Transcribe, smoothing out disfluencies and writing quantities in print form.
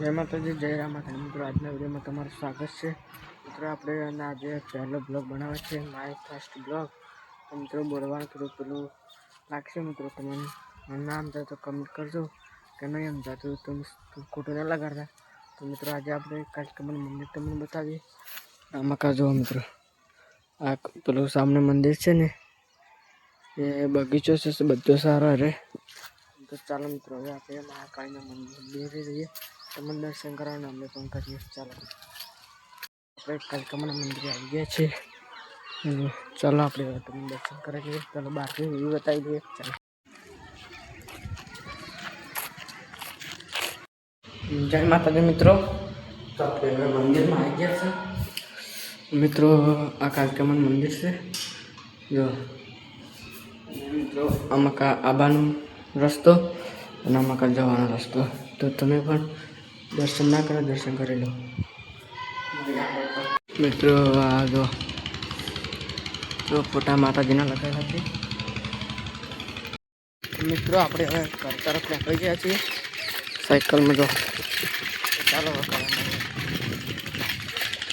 જય માતાજી, જય રામ માતા મિત્રો. આજના વિડીયોમાં તમારું સ્વાગત છે મિત્રો. આપણે આજે પહેલો બ્લોગ બનાવે છે, માય ફર્સ્ટ બ્લોગ. તો મિત્રો બોલવાનું થોડું પેલું લાગશે મિત્રો. તમને નામ થાય તો કમેન્ટ કરજો, કે નહીં સમજાતું તો ખોટું ના લગાડતા. તો મિત્રો આજે આપણે કાચકમન મંદિર તમને બતાવીએ. આમાં કાજો મિત્રો, આ પેલું સામને મંદિર છે ને, એ બગીચો છે, બધો સારો રહે. તો ચાલો મિત્રો, હવે આપણે મહાકાળીના મંદિરે જઈએ. તમને દર્શન કરવાના અમને પણ કરીએ. ચાલો આપણે કાલકામાના મંદિરે આવી ગયા છીએ. ચાલો આપણે તમને દર્શન કરી લઈએ. ચાલો બહારથી વ્યૂ બતાવી દઈએ. ચાલો જય માતાજી મિત્રો. તો આપણે મંદિરમાં આવી ગયા છે મિત્રો. આ કાલકામાન મંદિર છે. જો મિત્રો, આમાં આબાનો રસ્તો અને આમાં જવાનો રસ્તો. તો તમે પણ દર્શન ના કરો, દર્શન કરી લો મિત્રો. આ જો ફોટા માતાજીના લગાવેલા છે મિત્રો. આપણે હવે ઘર તરફ નીકળી ગયા છીએ સાયકલમાં. જો ચાલો